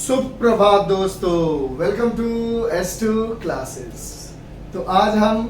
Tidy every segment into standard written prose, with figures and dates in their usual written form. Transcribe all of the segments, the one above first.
सुप्रभात दोस्तों, welcome to S2 classes. तो आज हम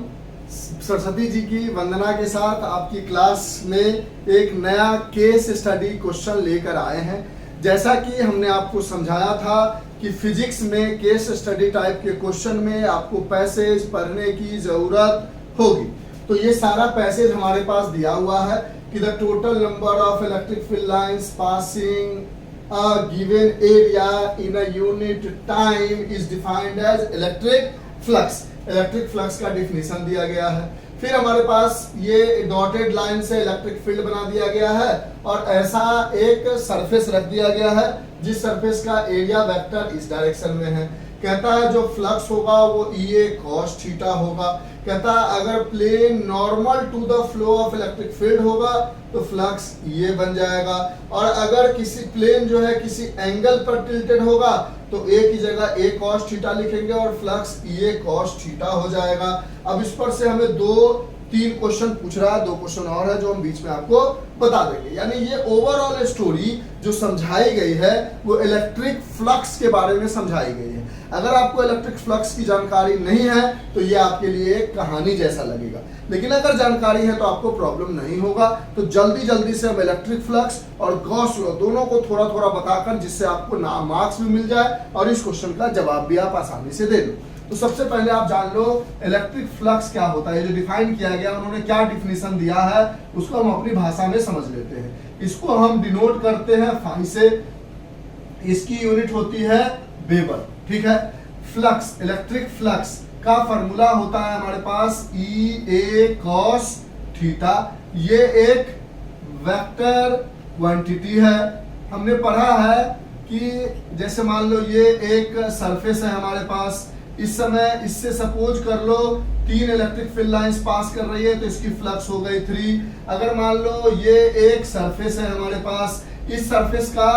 सरस्वती जी की वंदना के साथ आपकी क्लास में एक नया केस स्टडी क्वेश्चन लेकर आए हैं। जैसा कि हमने आपको समझाया था कि फिजिक्स में केस स्टडी टाइप के क्वेश्चन में आपको पैसेज पढ़ने की जरूरत होगी। तो ये सारा पैसेज हमारे पास दिया हुआ है कि the total number of electric field lines passing a given area in a unit time is defined as electric flux। Electric flux का डिफिनेशन दिया गया है। फिर हमारे पास ये डॉटेड लाइन से इलेक्ट्रिक फील्ड बना दिया गया है और ऐसा एक सरफेस रख दिया गया है जिस सरफेस का एरिया वेक्टर इस डायरेक्शन में है। कहता है जो फ्लक्स होगा वो EA cos थीटा होगा। कहता है अगर plane normal to the flow of electric field होगा तो फ्लक्स ये बन जाएगा, और अगर किसी प्लेन जो है किसी एंगल पर टिल्टेड होगा तो A की जगह A cos थीटा लिखेंगे और फ्लक्स EA cos थीटा हो जाएगा। अब इस पर से हमें तीन क्वेश्चन पूछ रहा है, 2 क्वेश्चन और है जो हम बीच में आपको बता देंगे। यानी ये ओवरऑल स्टोरी जो समझाई गई है वो इलेक्ट्रिक फ्लक्स के बारे में समझाई गई है। अगर आपको इलेक्ट्रिक फ्लक्स की जानकारी नहीं है तो ये आपके लिए एक कहानी जैसा लगेगा, लेकिन अगर जानकारी है तो आपको प्रॉब्लम नहीं होगा। तो जल्दी से हम इलेक्ट्रिक फ्लक्स और गॉस लॉ दोनों को थोड़ा थोड़ा बताकर जिससे आपको मार्क्स भी मिल जाए और इस क्वेश्चन का जवाब भी आप आसानी से दे दो। तो सबसे पहले आप जान लो इलेक्ट्रिक फ्लक्स क्या होता है। जो डिफाइन किया गया उन्होंने क्या डिफिनेशन दिया है उसको हम अपनी भाषा में समझ लेते हैं। इसको हम डिनोट करते हैं फाई से, इसकी यूनिट होती है वेबर, ठीक है। फ्लक्स, इलेक्ट्रिक फ्लक्स का फॉर्मूला होता है हमारे पास EA cos थीटा। ये एक वेक्टर क्वांटिटी है। हमने पढ़ा है कि जैसे मान लो ये एक सरफेस है हमारे पास, इस समय इससे सपोज कर लो 3 इलेक्ट्रिक फील्ड लाइंस पास कर रही है तो इसकी फ्लक्स हो गई 3। अगर मान लो ये एक सरफेस है हमारे पास, इस सरफेस का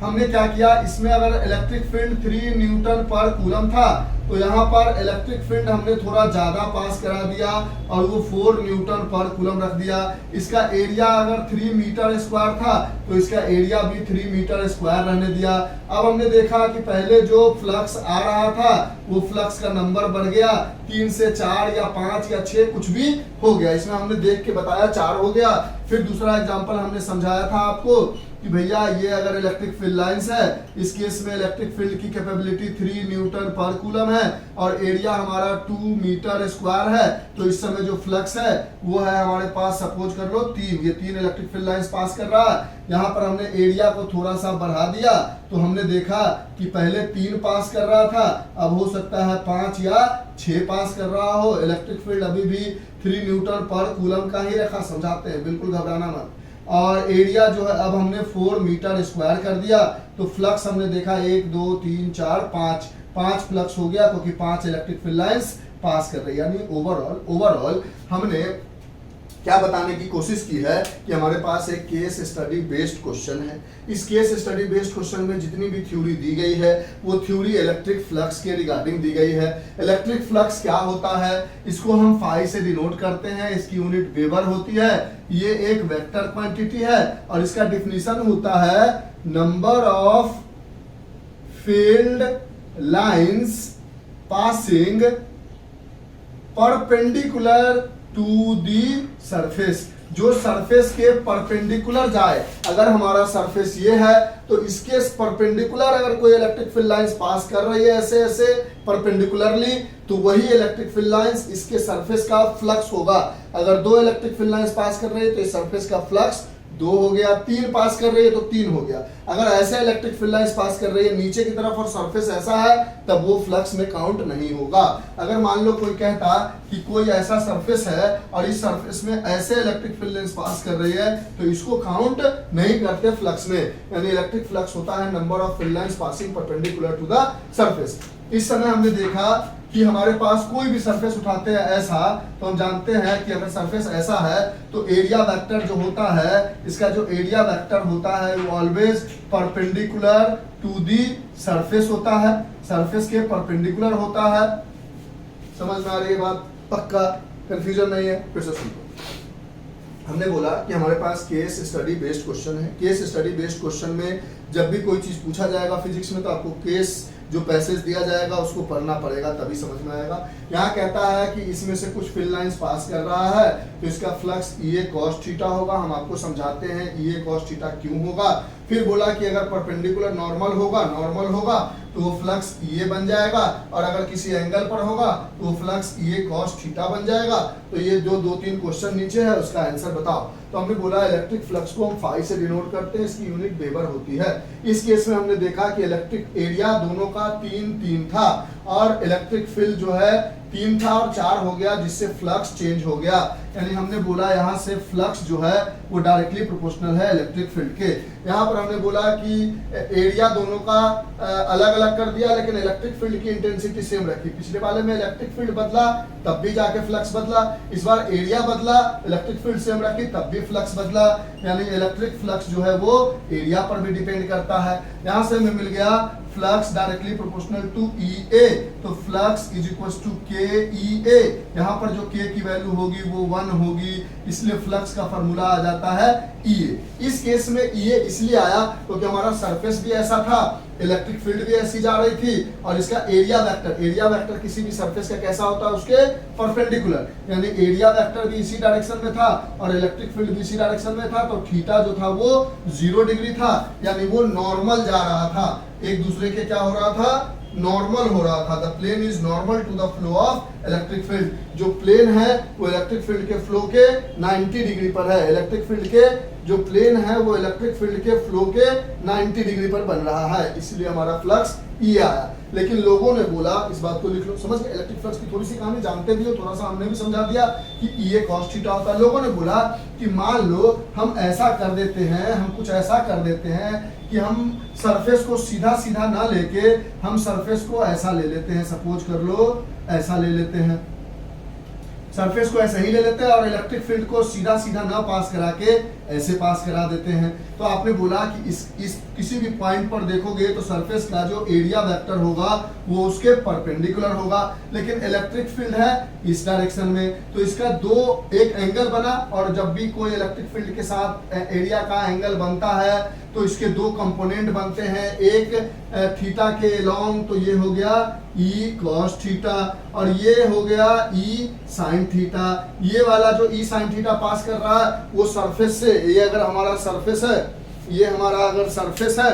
हमने क्या किया, इसमें अगर इलेक्ट्रिक फील्ड 3 न्यूटन पर कूलम था तो यहाँ पर इलेक्ट्रिक फील्ड हमने थोड़ा ज्यादा पास करा दिया और वो 4 न्यूटन पर कूलम रख दिया। इसका एरिया अगर 3 मीटर स्क्वायर था तो इसका एरिया भी 3 मीटर स्क्वायर रहने दिया। अब हमने देखा कि पहले जो फ्लक्स आ रहा था वो फ्लक्स का नंबर बढ़ गया, 3 से 4 या 5 या 6 कुछ भी हो गया। इसमें हमने देख के बताया 4 हो गया। फिर दूसरा एग्जाम्पल हमने समझाया था आपको कि भैया ये अगर इलेक्ट्रिक फील्ड लाइंस है, इस केस में इलेक्ट्रिक फील्ड की कैपेबिलिटी 3 न्यूटन पर कूलम है और एरिया हमारा 2 मीटर स्क्वायर है, तो इस समय जो फ्लक्स है वो है हमारे पास सपोज कर लो 3। ये 3 इलेक्ट्रिक फील्ड लाइंस पास कर रहा है। यहाँ पर हमने एरिया को थोड़ा सा बढ़ा दिया तो हमने देखा कि पहले 3 पास कर रहा था, अब हो सकता है 5 या 6 पास कर रहा हो। इलेक्ट्रिक फील्ड अभी भी 3 न्यूटन पर कूलम का ही रखा, समझाते हैं, बिल्कुल घबराना मत। और एरिया जो है अब हमने 4 मीटर स्क्वायर कर दिया तो फ्लक्स हमने देखा 1 2 3 4 5 फ्लक्स हो गया क्योंकि 5 इलेक्ट्रिक फील्ड लाइंस पास कर रही है। यानी ओवरऑल हमने क्या बताने की कोशिश की है कि हमारे पास एक केस स्टडी बेस्ड क्वेश्चन है। इस केस स्टडी बेस्ड क्वेश्चन में जितनी भी थ्योरी दी गई है वो थ्योरी इलेक्ट्रिक फ्लक्स के रिगार्डिंग दी गई है। इलेक्ट्रिक फ्लक्स क्या होता है इसको हम फाई से डिनोट करते हैं, इसकी यूनिट वेबर होती है। ये एक वेक्टर क्वांटिटी है और इसका डिफिनीशन होता है number of field lines passing perpendicular to the surface. जो सरफेस के परपेंडिकुलर जाए, अगर हमारा सरफेस ये है तो इसके परपेंडिकुलर अगर कोई इलेक्ट्रिक फील्ड लाइंस पास कर रही है ऐसे ऐसे परपेंडिकुलरली, तो वही इलेक्ट्रिक फील्ड लाइंस इसके सरफेस का फ्लक्स होगा। अगर 2 इलेक्ट्रिक फील्ड लाइंस पास कर रही है तो इस सरफेस का फ्लक्स 2 हो गया, 3 पास कर रही है तो 3 हो गया। अगर ऐसे इलेक्ट्रिक फील्ड लाइंस पास कर रही है नीचे की तरफ और सरफेस ऐसा है तब वो फ्लक्स में काउंट नहीं होगा। अगर मान लो कोई कहता कि कोई ऐसा सरफेस है और इस सरफेस में ऐसे इलेक्ट्रिक फील्ड लाइंस पास कर रही है तो इसको काउंट नहीं करते फ्लक्स में। यानी इलेक्ट्रिक फ्लक्स होता है number of field lines passing perpendicular to the surface. इस समय हमने देखा कि हमारे पास कोई भी सरफेस उठाते हैं ऐसा, तो हम जानते हैं कि अगर सरफेस ऐसा है तो एरिया वेक्टर जो होता है, इसका जो एरिया वेक्टर होता है वो always perpendicular to the surface होता है, सरफेस के परपेंडिकुलर होता है। समझ में आ रही है बात? पक्का कंफ्यूजन नहीं है? फिर से सुनो। हमने बोला कि हमारे पास केस स्टडी बेस्ड क्वेश्चन है। केस स्टडी बेस्ड क्वेश्चन में जब भी कोई चीज पूछा जाएगा फिजिक्स में तो आपको केस जो पैसेज दिया जाएगा उसको पढ़ना पड़ेगा, तभी समझ में आएगा। यहाँ कहता है कि इसमें से कुछ फील्ड लाइंस पास कर रहा है तो इसका flux E A cos theta होगा। हम आपको समझाते हैं E A cos थीटा क्यों होगा। फिर बोला कि अगर परपेंडिकुलर नॉर्मल होगा तो वो फ्लक्स E A बन जाएगा, और अगर किसी एंगल पर होगा तो वो flux E A cos theta बन जाएगा। तो ये जो 2-3 क्वेश्चन नीचे है उसका आंसर बताओ। तो हमने बोला इलेक्ट्रिक फ्लक्स को हम फाई से डिनोट करते हैं, इसकी यूनिट वेबर होती है। इस केस में हमने देखा कि इलेक्ट्रिक एरिया दोनों का 3-3 था, और इलेक्ट्रिक फील्ड जो है 3 था और 4 हो गया, जिससे फ्लक्स चेंज हो गया। यानी हमने बोला यहाँ से फ्लक्स जो है वो डायरेक्टली प्रोपोर्शनल है इलेक्ट्रिक फील्ड के। यहाँ पर हमने बोला कि एरिया दोनों का अलग अलग कर दिया, लेकिन इलेक्ट्रिक फील्ड की इंटेंसिटी सेम रखी। पिछले वाले में इलेक्ट्रिक फील्ड बदला तब भी जाके फ्लक्स बदला, इस बार एरिया बदला, इलेक्ट्रिक फील्ड सेम रखी तब भी फ्लक्स बदला। यानी इलेक्ट्रिक फ्लक्स जो है वो एरिया पर भी डिपेंड करता है। यहाँ से हमें मिल गया flux directly proportional to E A, तो flux is equal to K E A। यहाँ पर जो K की वैल्यू होगी वो 1 होगी, इसलिए फ्लक्स का फॉर्मूला आ जाता है E A। इस केस में E A इसलिए आया क्योंकि हमारा सरफेस भी ऐसा था, इलेक्ट्रिक फील्ड भी ऐसी जा रही थी, और इसका एरिया वेक्टर किसी भी सरफेस का कैसा होता है उसके परपेंडिकुलर, यानी एरिया वेक्टर भी इसी डायरेक्शन में था और इलेक्ट्रिक फील्ड भी इसी डायरेक्शन में था। तो थीटा जो था वो 0 डिग्री था, यानी वो नॉर्मल जा रहा था, एक दूसरे के क्या हो रहा था, नॉर्मल हो रहा था। The plane is normal to the flow of electric field. जो प्लेन है वो इलेक्ट्रिक फील्ड के फ्लो के 90 डिग्री पर है। इलेक्ट्रिक फील्ड के जो प्लेन है वो इलेक्ट्रिक फील्ड के फ्लो के 90 डिग्री पर बन रहा है, इसलिए हमारा फ्लक्स E आया। लेकिन लोगों ने बोला, इस बात को लिख लो, समझ गए, इलेक्ट्रिक फ्लक्स की थोड़ी सी कहानी जानते भी हो, थोड़ा सा हमने भी समझा दिया कि E A cos थीटा होता है। लोगों ने बोला कि मान लो हम ऐसा कर देते हैं, हम कुछ ऐसा कर देते हैं कि हम सरफेस को सीधा सीधा ना लेके हम सरफेस को ऐसा ले लेते हैं। सपोज कर लो ऐसा ले लेते हैं, सरफेस को ऐसे ही ले लेते हैं और इलेक्ट्रिक फील्ड को सीधा सीधा ना पास करा के ऐसे पास करा देते हैं। तो आपने बोला कि इस किसी भी पॉइंट पर देखोगे तो सरफेस का जो एरिया वेक्टर होगा वो उसके परपेंडिकुलर होगा, लेकिन इलेक्ट्रिक फील्ड है इस डायरेक्शन में, तो इसका एक एंगल बना, और जब भी कोई इलेक्ट्रिक फील्ड के साथ एरिया का एंगल बनता है तो इसके 2 कंपोनेंट बनते हैं, एक थीटा के अलोंग, तो ये हो गया E cos थीटा, और ये हो गया E sin थीटा। ये वाला जो E sin थीटा पास कर रहा है वो सरफेस से, ये अगर हमारा सरफेस है, ये हमारा अगर सरफेस है,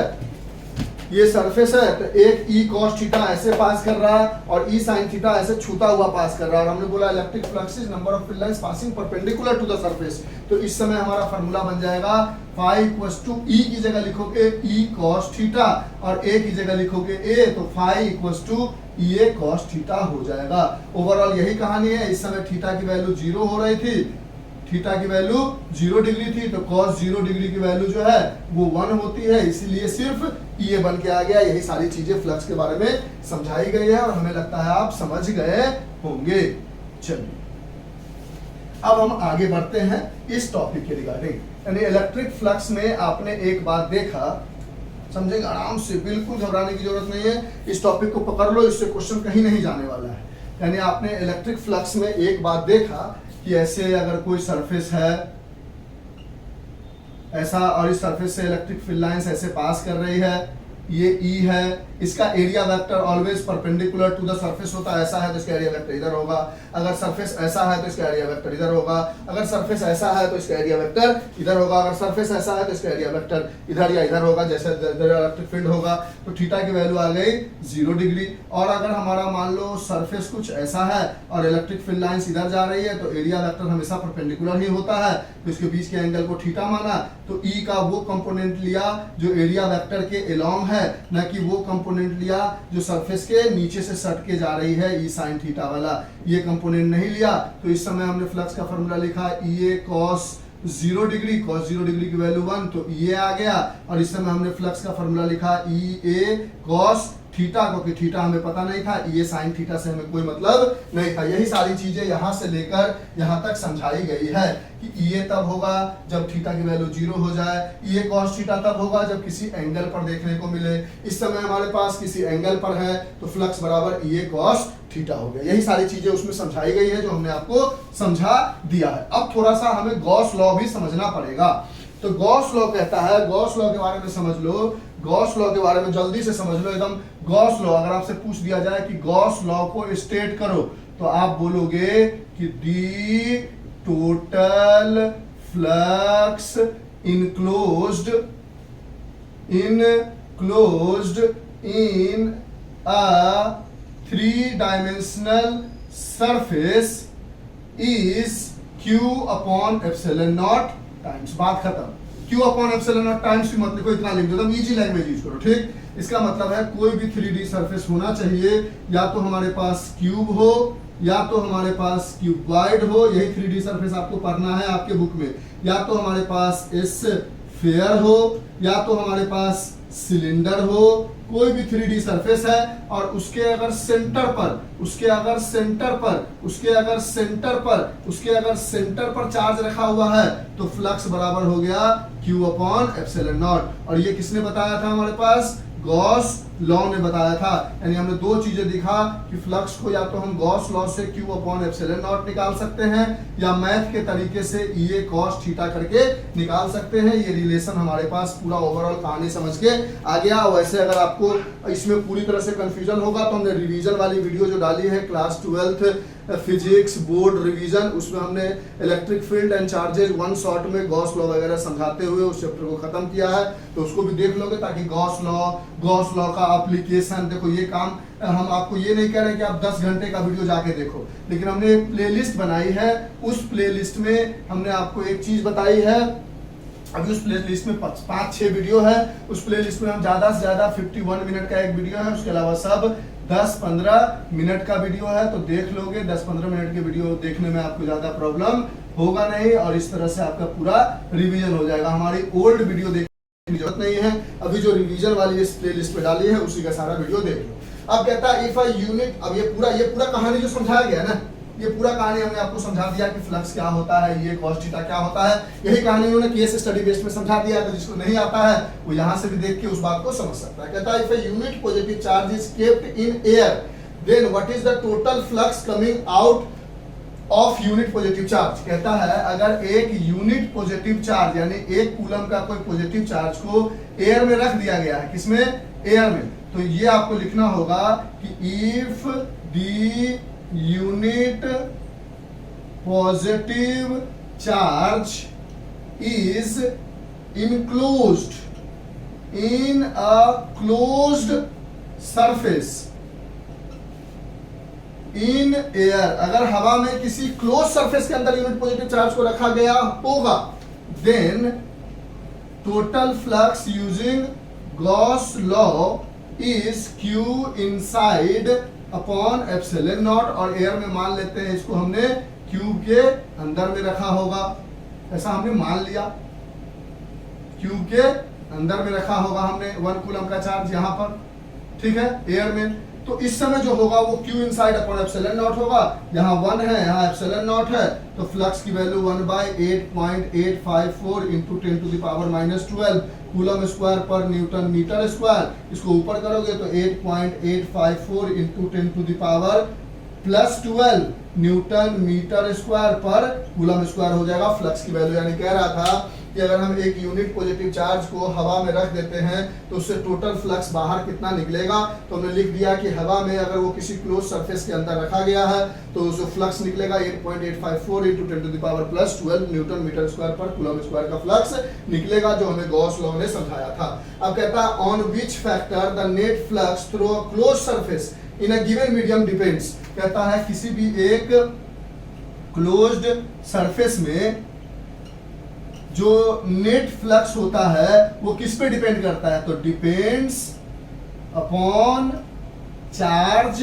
ये सरफेस है, तो एक E cos थीटा ऐसे पास कर रहा है और E sin थीटा ऐसे छूता हुआ पास कर रहा है। और हमने बोला electric flux is number of field lines passing perpendicular to the surface. तो इस समय हमारा फार्मूला बन जाएगा फाई इक्वल्स टू E की जगह लिखोगे E cos थीटा और A की जगह लिखोगे A, तो phi equals to E A cos theta हो जाएगा। ओवरऑल यही कहानी है। इस समय थीटा की वैल्यू 0 हो रही थी, थीटा की वैल्यू 0 डिग्री थी, तो cos 0 डिग्री की वैल्यू जो है वो 1 होती है, इसलिए सिर्फ E A बन के आ गया। यही सारी चीजें फ्लक्स के बारे में समझाई गई है और हमें लगता है आप समझ गए होंगे। चलिए अब हम आगे बढ़ते हैं इस टॉपिक के रिगार्डिंग, यानी इलेक्ट्रिक फ्लक्स में आपने एक बात देखा, समझेंगे आराम से, बिल्कुल घबराने की जरूरत नहीं है। इस टॉपिक को पकड़ लो, इससे क्वेश्चन कहीं नहीं जाने वाला है। यानी आपने इलेक्ट्रिक फ्लक्स में एक बात देखा कि ऐसे अगर कोई सरफेस है ऐसा, और इस सरफेस से इलेक्ट्रिक फील्ड लाइंस ऐसे पास कर रही है, ये E है, इसका area vector always perpendicular to the surface होता है। ऐसा है तो इसका एरिया वेक्टर इधर होगा, अगर सरफेस ऐसा है तो इसका एरिया वेक्टर इधर होगा, अगर सरफेस ऐसा है तो इसका एरिया वेक्टर इधर होगा, अगर सरफेस ऐसा है तो इसका एरिया वेक्टर इधर या इधर होगा, जैसे इलेक्ट्रिक फील्ड होगा। तो थीटा की वैल्यू आ गई 0 डिग्री। और अगर हमारा मान लो सरफेस कुछ ऐसा है और इलेक्ट्रिक फील्ड लाइंस इधर जा रही है, तो एरिया वेक्टर हमेशा परपेंडिकुलर ही होता है, तो इसके बीच के एंगल को थीटा माना, तो E का वो कंपोनेंट लिया जो एरिया वेक्टर के अलोंग है, न कि वो कंपोनेंट लिया जो सरफेस के नीचे से सट के जा रही है E sin थीटा वाला, ये कंपोनेंट नहीं लिया। तो इस समय हमने फ्लक्स का फॉर्मूला लिखा E A cos 0 degree, cos 0 degree की वैल्यू 1, तो ये आ गया। और इस समय हमने फ्लक्स का फॉर्मूला लिखा E A cos थीटा, क्योंकि थीटा हमें पता नहीं था, E A sin थीटा से हमें कोई मतलब नहीं था। यही सारी चीजें यहाँ से लेकर यहाँ तक समझाई गई है कि E A तब होगा जब थीटा की वैल्यू 0 हो जाए, E A cos थीटा तब होगा जब किसी एंगल पर देखने को मिले। इस समय हमारे पास किसी एंगल पर है तो फ्लक्स बराबर E A cos थीटा हो गया। यही सारी चीजें उसमें समझाई गई है जो हमने आपको समझा दिया है। अब थोड़ा सा हमें गॉस लॉ भी समझना पड़ेगा। तो गॉस लॉ कहता है, गॉस लॉ के बारे में समझ लो। गॉस लॉ के बारे में जल्दी से समझ लो एकदम। गॉस लॉ अगर आपसे पूछ दिया जाए कि गॉस लॉ को स्टेट करो, तो आप बोलोगे कि दी total flux enclosed in a three-dimensional surface is Q upon epsilon naught times। बात खत्म। Q upon epsilon naught times भी मत लिखो, इतना लिख दो, इजी लैंग्वेज यूज करो, ठीक। इसका मतलब है कोई भी 3D सरफेस होना चाहिए, या तो हमारे पास क्यूब हो या तो हमारे पास क्यूबॉइड हो, यही 3D सरफेस आपको पढ़ना है आपके बुक में, या तो हमारे पास स्फीयर हो, या तो हमारे पास सिलेंडर हो, कोई भी 3D सरफेस है और उसके अगर सेंटर पर चार्ज रखा हुआ है तो फ्लक्स बराबर हो गया Q अपॉन एप्सिलॉन नॉट। और ये किसने बताया था? हमारे पास गॉस लॉ ने बताया था। यानी हमने दो चीजें दिखा कि फ्लक्स को या तो हम गॉस लॉ से Q अपॉन एप्सिलॉन नॉट निकाल सकते हैं, या मैथ के तरीके से E cos थीटा करके निकाल सकते हैं। ये रिलेशन हमारे पास पूरा ओवरऑल कहानी समझ के आ गया। वैसे अगर आपको इसमें पूरी तरह से कंफ्यूजन होगा तो हमने रिवीजन वाली वीडियो जो डाली है class 12th physics board revision, उसमें हमने electric field and charges one shot में गॉस लॉ वगैरह समझाते हुए उस चैप्टर को खत्म किया है, तो उसको भी देख लोगे, ताकि गॉस लॉ का एप्लीकेशन देखो। ये काम हम आपको ये नहीं कह रहे कि आप 10 घंटे का वीडियो जाके देखो, लेकिन हमने एक प्लेलिस्ट बनाई है, उस प्लेलिस्ट में हमने आपको एक चीज बताई है। अभी उस प्लेलिस्ट में 5-6 वीडियो है। उस प्लेलिस्ट में हम ज्यादा से ज्यादा 51 मिनट का एक वीडियो है, उसके अलावा सब 10-15 मिनट का वीडियो है, तो देख लोगे। 10-15 मिनट के वीडियो देखने में आपको ज्यादा प्रॉब्लम होगा नहीं, और इस तरह से आपका पूरा रिवीजन हो जाएगा। हमारी ओल्ड वीडियो देखने की जरूरत नहीं है, अभी जो रिवीजन वाली इस प्लेलिस्ट में डाली है उसी का सारा वीडियो देख लो। अब कहता है इफ अ यूनिट, अब ये पूरा कहानी जो समझाया गया ना, ये पूरा कहानी हमने आपको समझा दिया कि फ्लक्स क्या होता है, ये cos थीटा क्या होता है, यही कहानी उन्होंने केस स्टडी बेस्ड में समझा दिया है। तो जिसको नहीं आता है वो यहाँ से भी देख के उस बात को समझ सकता है। कहता है if a unit positive charge is kept in air, then what is the total flux coming out of unit positive charge. कहता है अगर एक यूनिट पॉजिटिव चार्ज यानी एक कूलम का कोई पॉजिटिव चार्ज को एयर में रख दिया गया है, किसमें? एयर में, तो ये आपको लिखना होगा कि if the unit positive charge is enclosed in a closed surface in air, अगर हवा में किसी क्लोज सरफेस के अंदर यूनिट पॉजिटिव चार्ज को रखा गया होगा, then total flux using Gauss law is Q inside upon epsilon not. और एयर में मान लेते हैं इसको हमने क्यूब के अंदर में रखा होगा, ऐसा हमने मान लिया, क्यूब के अंदर में रखा होगा हमने 1 कूलम का चार्ज यहाँ पर, ठीक है, एयर में। तो इस समय जो होगा वो Q inside upon epsilon not होगा, यहाँ 1 है, यहाँ एप्सिलॉन नॉट है, तो फ्लक्स की value 1/8.854 into 10 to the power -12 coulomb square पर न्यूटन मीटर स्क्वायर। इसको ऊपर करोगे तो 8.854 into 10 to the power +12 newton metre square पर कूलम स्क्वायर हो जाएगा फ्लक्स की वैल्यू। यानी कह रहा था कि अगर हम एक यूनिट पॉजिटिव चार्ज को हवा में रख देते हैं तो उससे टोटल फ्लक्स बाहर कितना निकलेगा, तो हमने लिख दिया कि हवा में अगर वो किसी क्लोज सरफेस के अंदर रखा गया है तो जो फ्लक्स निकलेगा 8.854 into 10 to the power +12 newton metre square पर कूलम स्क्वायर का फ्लक्स निकलेगा, जो हमें गॉस लॉ ने समझाया था। अब कहता है on which factor the net flux through a close surface in a given medium depends. कहता है किसी भी एक क्लोज्ड सरफेस में जो नेट फ्लक्स होता है वो किस पे डिपेंड करता है, तो डिपेंड्स अपॉन चार्ज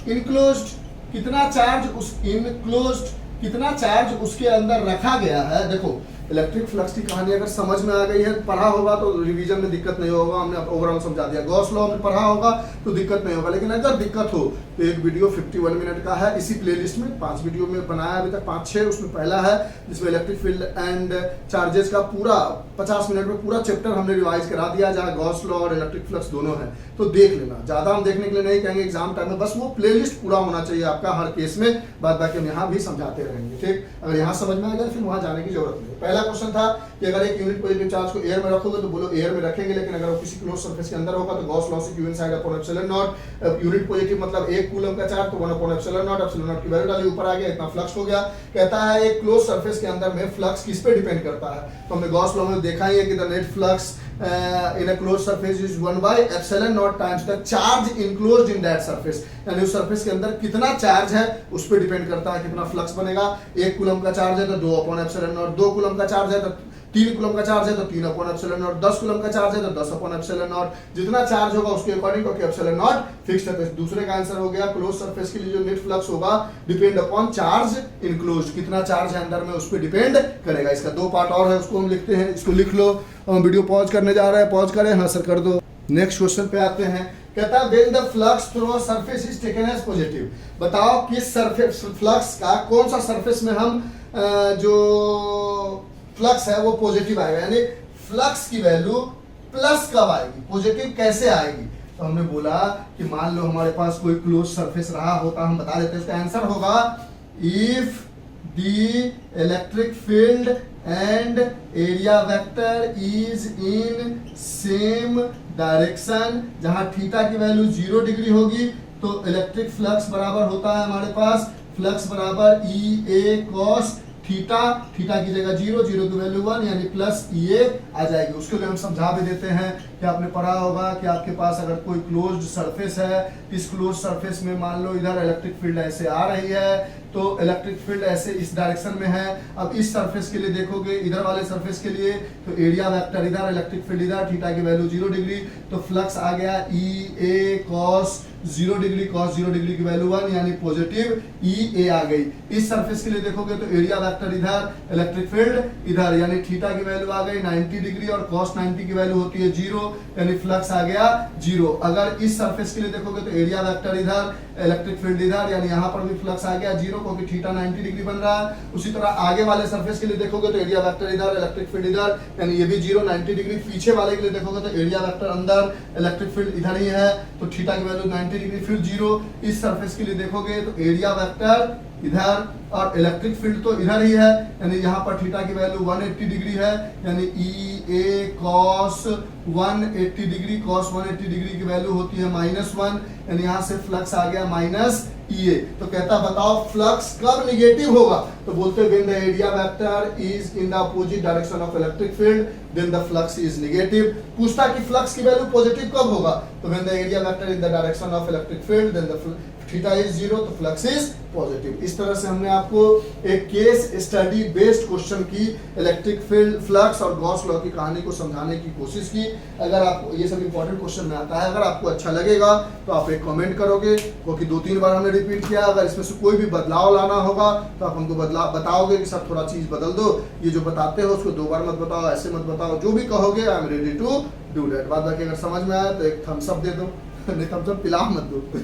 इनक्लोज्ड। कितना चार्ज उस इनक्लोज्ड, कितना चार्ज उसके अंदर रखा गया है। देखो इलेक्ट्रिक फ्लक्स की कहानी अगर समझ में आ गई है, पढ़ा होगा तो रिवीजन में दिक्कत नहीं होगा, हमने ओवरऑल समझा दिया। गॉस लॉ में पढ़ा होगा तो दिक्कत नहीं होगा, लेकिन अगर दिक्कत हो तो एक वीडियो 51 मिनट का है इसी प्लेलिस्ट में, 5 वीडियो में बनाया अभी तक 5-6, उसमें पहला है जिसमें इलेक्ट्रिक फील्ड एंड चार्जेस का पूरा 50 मिनट में पूरा चैप्टर हमने रिवाइज करा दिया, जहाँ गॉस लॉ और इलेक्ट्रिक फ्लक्स दोनों है, तो देख लेना। ज्यादा हम देखने के लिए नहीं कहेंगे एग्जाम टाइम में, बस वो प्लेलिस्ट पूरा होना चाहिए आपका हर केस में, बाद बाकी हम यहाँ भी समझाते रहेंगे, ठीक। अगर यहाँ समझ में आ गया फिर वहां जाने की जरूरत नहीं। पहला क्वेश्चन था कि अगर एक यूनिट पॉजिटिव चार्ज को एयर में रखोगे तो बोलो एयर में रखेंगे, लेकिन अगर वो किसी क्लोज सरफेस के अंदर होगा तो गॉस लॉ से q inside upon epsilon not, unit positive मतलब 1 कूलम का चार्ज तो 1 अपॉन एप्सिलॉन नॉट की वैल्यू डाली, ऊपर आ गया, इतना फ्लक्स हो गया। कहता है एक क्लोज सरफेस के अंदर में फ्लक्स किस पे डिपेंड करता है, तो हमने गॉस लॉ में देखा ही है कि the net flux in a closed surface is 1 by epsilon naught times the charge enclosed in that surface, यानी उस सरफेस के अंदर कितना चार्ज है उस पे डिपेंड करता है कितना फ्लक्स बनेगा। 1 कूलम का चार्ज है तो 2 अपॉन एप्सिलॉन नॉट, 2 कूलम का चार्ज है तो 3 कूलम का चार्ज है तो 3 अपॉन एप्सिलॉन नॉट, 10 कूलम का चार्ज है तो 10 अपॉन एप्सिलॉन नॉट, जितना चार्ज होगा उसके अकॉर्डिंग क्योंकि एप्सिलॉन नॉट फिक्स्ड है। तो दूसरे का आंसर हो गया क्लोज सरफेस के लिए जो नेट फ्लक्स होगा डिपेंड अपॉन चार्ज इनक्लोज्ड, कितना चार्ज है अंदर में उस पे डिपेंड करेगा। इसका 2 पार्ट और है, उसको हम लिखते हैं, इसको लिख लो। हम वीडियो पॉज करने जा रहे हैं, पॉज करें, हाँ सर कर दो। नेक्स्ट क्वेश्चन पे आते हैं। कहता है when the flux through a surface is taken as positive, बताओ किस सरफेस फ्लक्स का कौन सा सरफेस में हम जो फ्लक्स है वो पॉजिटिव आएगा, यानी फ्लक्स की वैल्यू प्लस कब आएगी, पॉजिटिव कैसे आएगी। तो हमने बोला कि मान लो हमारे पास कोई क्लोज सरफेस रहा होता, हम बता देते हैं, इसका आंसर होगा if the electric field and area vector is in same direction, जहां थीटा की वैल्यू 0 डिग्री होगी तो इलेक्ट्रिक फ्लक्स बराबर होता है हमारे पास फ्लक्स बराबर ई ए कॉस थीटा, थीटा की जगह 0 की वैल्यू 1 यानी प्लस ई ए आ जाएगी। उसके लिए हम समझा भी देते हैं कि आपने पढ़ा होगा कि आपके पास अगर कोई क्लोज्ड सरफेस है, इस क्लोज सरफेस में मान लो इधर इलेक्ट्रिक फील्ड ऐसे आ रही है तो इलेक्ट्रिक फील्ड ऐसे इस डायरेक्शन में है। अब इस सरफेस के लिए देखोगे, इधर वाले सरफेस के लिए तो एरिया वेक्टर इधर, इलेक्ट्रिक फील्ड इधर, थीटा की वैल्यू 0 डिग्री, तो फ्लक्स आ गया ई ए कॉस 0 डिग्री, कॉस 0 डिग्री की वैल्यू 1 यानी पॉजिटिव ई ए आ गई। इस सरफेस के लिए देखोगे तो एरिया वेक्टर इधर, इलेक्ट्रिक फील्ड इधर, यानी थीटा की वैल्यू आ गई 90 डिग्री और कॉस 90 की वैल्यू होती है 0 यानी फ्लक्स आ गया 0। अगर इस सरफेस के लिए देखोगे तो एरिया वेक्टर इधर, इलेक्ट्रिक फील्ड इधर, यानी यहाँ पर भी फ्लक्स आ गया 0 क्योंकि थीटा 90 डिग्री बन रहा है। उसी तरह आगे वाले सरफेस के लिए देखोगे तो एरिया वेक्टर इधर, इलेक्ट्रिक फील्ड इधर, यानी ये भी 0 90 डिग्री। पीछे वाले के लिए देखोगे तो एरिया वेक्टर अंदर, इलेक्ट्रिक फील्ड इधर ही है तो थीटा की वैल्यू 90 डिग्री फिर 0। इस सरफेस के लिए देखोगे तो एरिया वेक्टर इधर और इलेक्ट्रिक फील्ड तो इधर ही है, यानी यहाँ पर थीटा की वैल्यू 180 डिग्री है, यानी ई ए कॉस 180 डिग्री, कॉस 180 डिग्री की वैल्यू होती है -1, यानी यहाँ से फ्लक्स आ गया माइनस ई ए। तो कहता बताओ फ्लक्स कब निगेटिव होगा, तो बोलते when the area vector is in the opposite direction of electric field then the flux is negative. पूछता कि फ्लक्स की वैल्यू पॉजिटिव कब होगा, तो when the area vector in the direction of electric field then the theta is 0 तो flux is positive. इस तरह से हमने आपको एक केस स्टडी बेस्ड क्वेश्चन की इलेक्ट्रिक फील्ड, फ्लक्स और गॉस लॉ की कहानी को समझाने की कोशिश की। अगर आपको ये सब इंपॉर्टेंट क्वेश्चन में आता है, अगर आपको अच्छा लगेगा तो आप एक कमेंट करोगे, क्योंकि 2-3 बार हमने रिपीट किया। अगर इसमें से कोई भी बदलाव लाना होगा तो आप हमको बदलाव बताओगे कि सर थोड़ा चीज बदल दो, ये जो बताते हो उसको 2 बार मत बताओ, ऐसे मत बताओ, जो भी कहोगे I am ready to do that. बाद बाकी अगर समझ में आया तो एक थम्स अप दे दो, नहीं थम्स अप पिला मत दो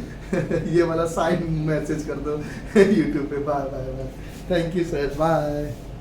ये वाला साइन मैसेज कर दो YouTube पे। Bye bye bye, thank you sir, bye.